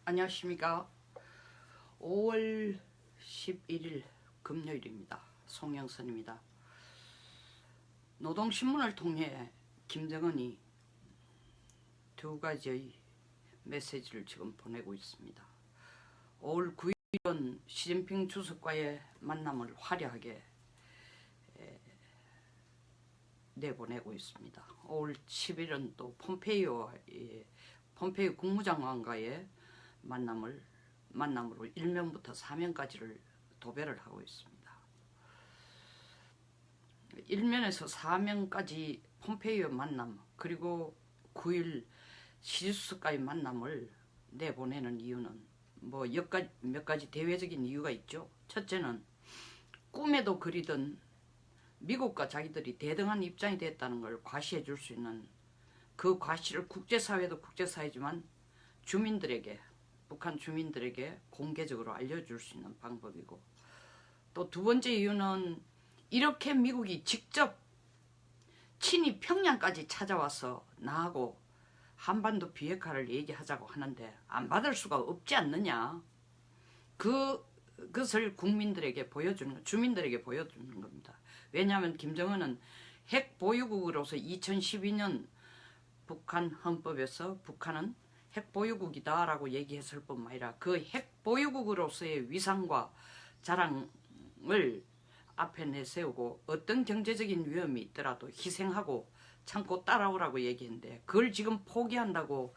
안녕하십니까. 5월 11일 금요일입니다. 송영선입니다. 노동신문을 통해 김정은이 두 가지의 메시지를 지금 보내고 있습니다. 5월 9일은 시진핑 주석과의 만남을 화려하게 내보내고 있습니다. 5월 10일은 또 폼페이오 국무장관과의 만남으로 1면부터 4면까지를 도배를 하고 있습니다. 1면에서 4면까지 폼페이오 만남, 그리고 9일 시주석과의 만남을 내보내는 이유는 몇 가지 대외적인 이유가 있죠. 첫째는 꿈에도 그리던 미국과 자기들이 대등한 입장이 됐다는 걸 과시해 줄 수 있는, 그 과시를 국제사회도 국제사회지만 북한 주민들에게 공개적으로 알려줄 수 있는 방법이고, 또 두 번째 이유는 이렇게 미국이 직접 친히 평양까지 찾아와서 나하고 한반도 비핵화를 얘기하자고 하는데 안 받을 수가 없지 않느냐, 그것을 국민들에게 보여주는, 주민들에게 보여주는 겁니다. 왜냐하면 김정은은 핵보유국으로서 2012년 북한 헌법에서 북한은 핵보유국이다라고 얘기했을 뿐만 아니라 그 핵보유국으로서의 위상과 자랑을 앞에 내세우고 어떤 경제적인 위험이 있더라도 희생하고 참고 따라오라고 얘기했는데, 그걸 지금 포기한다고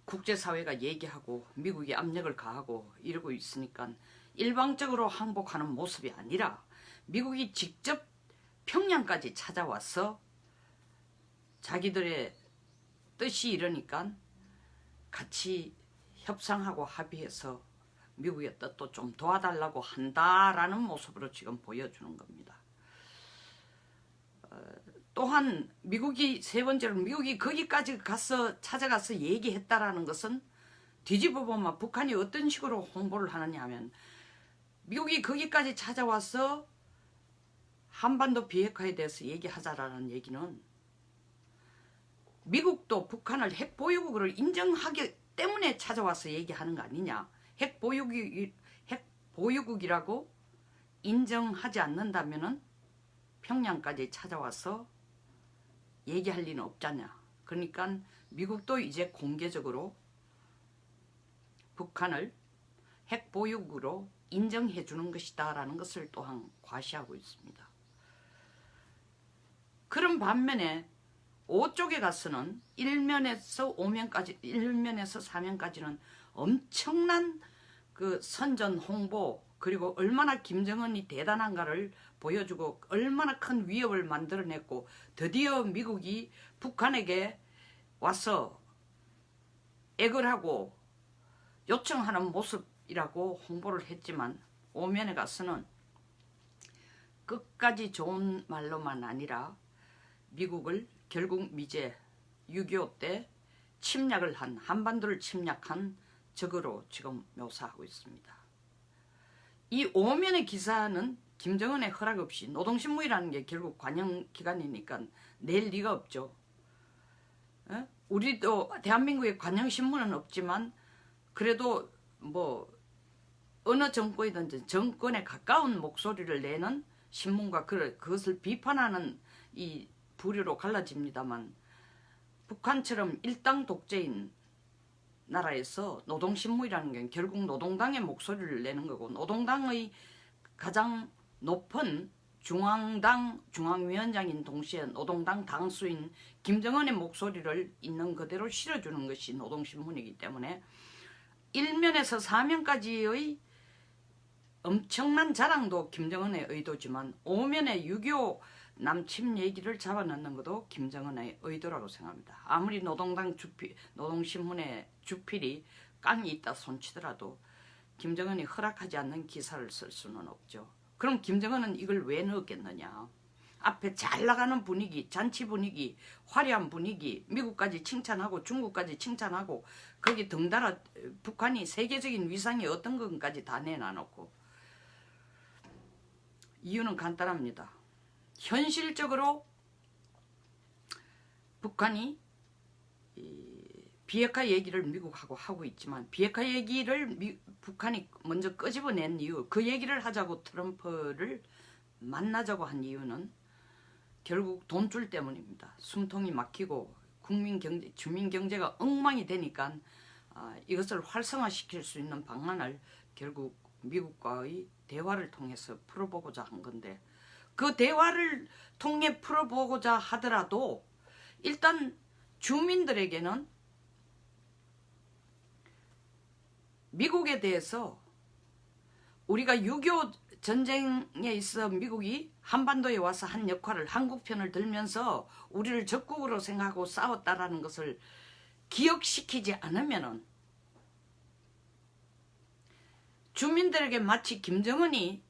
국제사회가 얘기하고 미국이 압력을 가하고 이러고 있으니까 일방적으로 항복하는 모습이 아니라 미국이 직접 평양까지 찾아와서 자기들의 뜻이 이러니까 같이 협상하고 합의해서 미국의 뜻도 좀 도와달라고 한다라는 모습으로 지금 보여주는 겁니다. 또한 세 번째로 미국이 거기까지 찾아가서 얘기했다라는 것은 뒤집어 보면 북한이 어떤 식으로 홍보를 하느냐 하면, 미국이 거기까지 찾아와서 한반도 비핵화에 대해서 얘기하자라는 얘기는 미국도 북한을 핵보유국으로 인정하기 때문에 찾아와서 얘기하는 거 아니냐. 핵보유국이라고 인정하지 않는다면은 평양까지 찾아와서 얘기할 리는 없잖냐. 그러니까 미국도 이제 공개적으로 북한을 핵보유국으로 인정해 주는 것이다 라는 것을 또한 과시하고 있습니다. 그런 반면에 5쪽에 가서는 1면에서 4면까지는 엄청난 그 선전 홍보, 그리고 얼마나 김정은이 대단한가를 보여주고 얼마나 큰 위협을 만들어냈고, 드디어 미국이 북한에게 와서 애걸하고 요청하는 모습이라고 홍보를 했지만, 5면에 가서는 끝까지 좋은 말로만 아니라 미국을 결국 미제 6.25 때 한반도를 침략한 적으로 지금 묘사하고 있습니다. 이 5면의 기사는 김정은의 허락 없이, 노동신문이라는 게 결국 관영기관이니까 낼 리가 없죠. 우리도 대한민국의 관영신문은 없지만 그래도 어느 정권이든지 정권에 가까운 목소리를 내는 신문과 그것을 비판하는 이 부류로 갈라집니다만, 북한처럼 일당 독재인 나라에서 노동신문이라는 게 결국 노동당의 목소리를 내는 거고, 노동당의 가장 높은 중앙당 중앙위원장인 동시에 노동당 당수인 김정은의 목소리를 있는 그대로 실어주는 것이 노동신문이기 때문에 1면에서 4면까지의 엄청난 자랑도 김정은의 의도지만 5면의 6.25 남침 얘기를 잡아넣는 것도 김정은의 의도라고 생각합니다. 아무리 노동신문의 주필이 깡이 있다 손치더라도 김정은이 허락하지 않는 기사를 쓸 수는 없죠. 그럼 김정은은 이걸 왜 넣었겠느냐. 앞에 잘 나가는 분위기, 잔치 분위기, 화려한 분위기, 미국까지 칭찬하고 중국까지 칭찬하고 거기 덩달아 북한이 세계적인 위상이 어떤 것까지 다 내놔놓고. 이유는 간단합니다. 현실적으로 북한이 비핵화 얘기를 미국하고 하고 있지만 비핵화 얘기를 북한이 먼저 끄집어낸 이유, 그 얘기를 하자고 트럼프를 만나자고 한 이유는 결국 돈줄 때문입니다. 숨통이 막히고 국민 경제, 주민 경제가 엉망이 되니까 이것을 활성화시킬 수 있는 방안을 결국 미국과의 대화를 통해서 풀어보고자 한 건데, 그 대화를 통해 풀어보고자 하더라도 일단 주민들에게는 미국에 대해서 우리가 6.25 전쟁에 있어 미국이 한반도에 와서 한 역할을, 한국 편을 들면서 우리를 적국으로 생각하고 싸웠다라는 것을 기억시키지 않으면은 주민들에게 마치 김정은이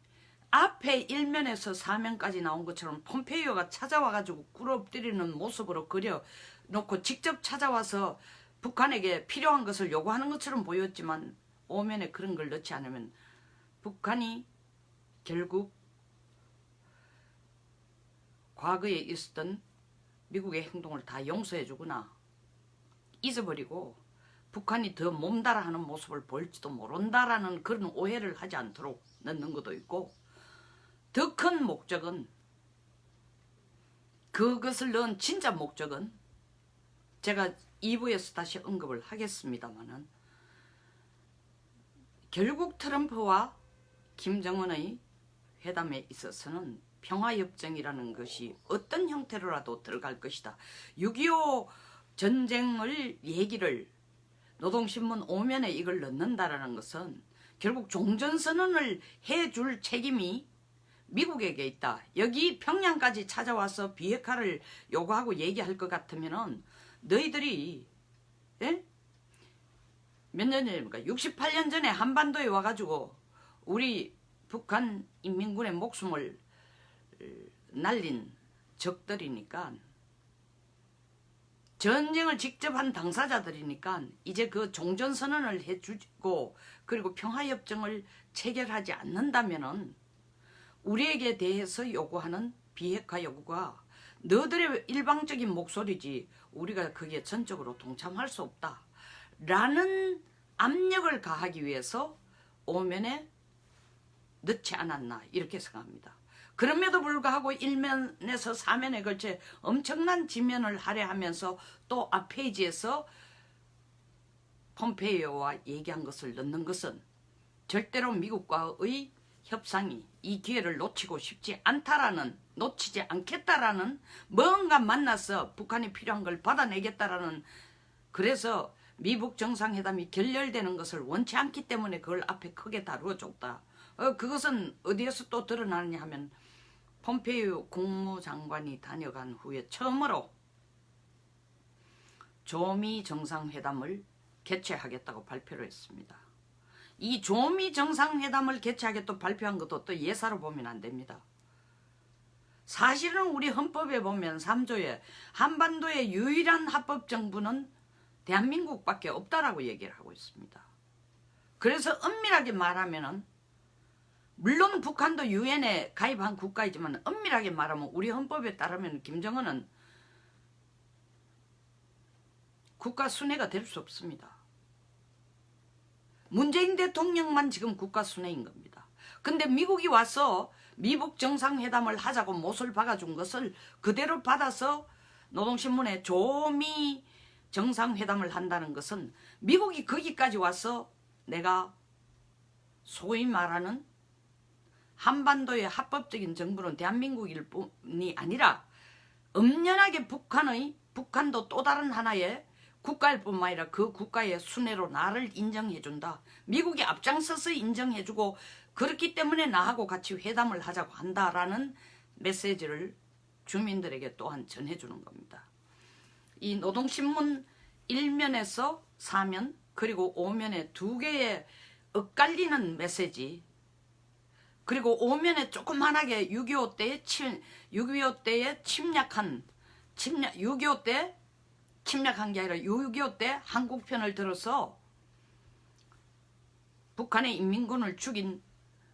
앞에 일면에서 사면까지 나온 것처럼 폼페이오가 찾아와가지고 꿇어엎드리는 모습으로 그려놓고 직접 찾아와서 북한에게 필요한 것을 요구하는 것처럼 보였지만 오면에 그런 걸 넣지 않으면 북한이 결국 과거에 있었던 미국의 행동을 다 용서해주거나 잊어버리고 북한이 더 몸달아하는 모습을 보일지도 모른다라는 그런 오해를 하지 않도록 넣는 것도 있고, 더 큰 목적은, 그것을 넣은 진짜 목적은 제가 2부에서 다시 언급을 하겠습니다마는, 결국 트럼프와 김정은의 회담에 있어서는 평화협정이라는 것이 어떤 형태로라도 들어갈 것이다. 6.25 전쟁을 얘기를 노동신문 5면에 이걸 넣는다라는 것은 결국 종전선언을 해줄 책임이 미국에게 있다. 여기 평양까지 찾아와서 비핵화를 요구하고 얘기할 것 같으면은 너희들이 몇 년 전입니까? 68년 전에 한반도에 와가지고 우리 북한 인민군의 목숨을 날린 적들이니까, 전쟁을 직접 한 당사자들이니까 이제 그 종전선언을 해주고 그리고 평화협정을 체결하지 않는다면은 우리에게 대해서 요구하는 비핵화 요구가 너들의 일방적인 목소리지 우리가 거기에 전적으로 동참할 수 없다 라는 압력을 가하기 위해서 오면에 넣지 않았나 이렇게 생각합니다. 그럼에도 불구하고 1면에서 4면에 걸쳐 엄청난 지면을 할애하면서 또 앞페이지에서 폼페이오와 얘기한 것을 넣는 것은 절대로 미국과의 협상이 이 기회를 놓치지 않겠다라는, 뭔가 만나서 북한이 필요한 걸 받아내겠다라는, 그래서 미북 정상회담이 결렬되는 것을 원치 않기 때문에 그걸 앞에 크게 다루어줬다. 그것은 어디에서 또 드러나느냐 하면 폼페이오 국무장관이 다녀간 후에 처음으로 조미 정상회담을 개최하겠다고 발표를 했습니다. 이 조미 정상회담을 개최하겠다고 발표한 것도 또 예사로 보면 안 됩니다. 사실은 우리 헌법에 보면 3조에 한반도의 유일한 합법정부는 대한민국밖에 없다라고 얘기를 하고 있습니다. 그래서 엄밀하게 말하면은, 물론 북한도 유엔에 가입한 국가이지만 엄밀하게 말하면 우리 헌법에 따르면 김정은은 국가 순회가 될 수 없습니다. 문재인 대통령만 지금 국가 순회인 겁니다. 근데 미국이 와서 미북 정상회담을 하자고 못을 박아준 것을 그대로 받아서 노동신문에 조미 정상회담을 한다는 것은 미국이 거기까지 와서 내가 소위 말하는 한반도의 합법적인 정부는 대한민국일 뿐이 아니라 엄연하게 북한도 또 다른 하나의 국가일 뿐만 아니라 그 국가의 순회로 나를 인정해준다. 미국이 앞장서서 인정해주고 그렇기 때문에 나하고 같이 회담을 하자고 한다라는 메시지를 주민들에게 또한 전해주는 겁니다. 이 노동신문 1면에서 4면 그리고 5면에 2개의 엇갈리는 메시지, 그리고 5면에 조그만하게 6.25 때에 침략한 6.25 때 침략한 게 아니라 6.25 때 한국 편을 들어서 북한의 인민군을 죽인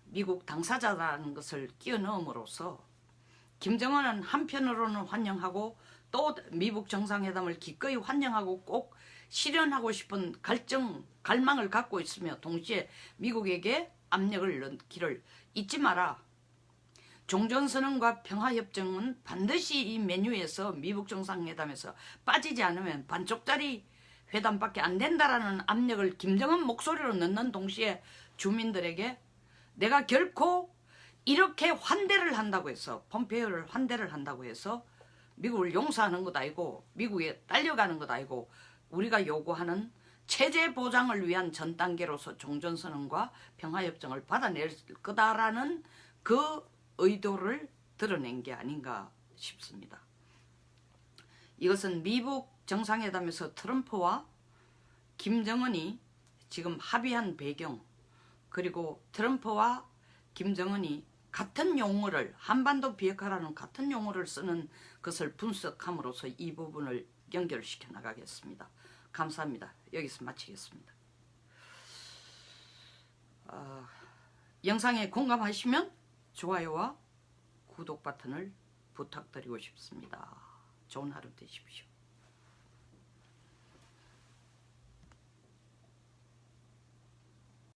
미국 당사자라는 것을 끼워 넣음으로써 김정은은 한편으로는 환영하고 또 미북 정상회담을 기꺼이 환영하고 꼭 실현하고 싶은 갈망을 갖고 있으며 동시에 미국에게 압력을 넣기를 잊지 마라. 종전선언과 평화협정은 반드시 이 메뉴에서 미북 정상회담에서 빠지지 않으면 반쪽짜리 회담밖에 안 된다라는 압력을 김정은 목소리로 넣는 동시에 주민들에게 내가 결코 이렇게 환대를 한다고 해서 폼페이오를 환대를 한다고 해서 미국을 용서하는 것 아니고 미국에 딸려가는 것 아니고 우리가 요구하는 체제 보장을 위한 전 단계로서 종전선언과 평화협정을 받아낼 거다라는 그 의도를 드러낸 게 아닌가 싶습니다. 이것은 미북 정상회담에서 트럼프와 김정은이 지금 합의한 배경, 그리고 트럼프와 김정은이 같은 용어를, 한반도 비핵화라는 같은 용어를 쓰는 것을 분석함으로써 이 부분을 연결시켜 나가겠습니다. 감사합니다. 여기서 마치겠습니다. 영상에 공감하시면 좋아요와 구독 버튼을 부탁드리고 싶습니다. 좋은 하루 되십시오.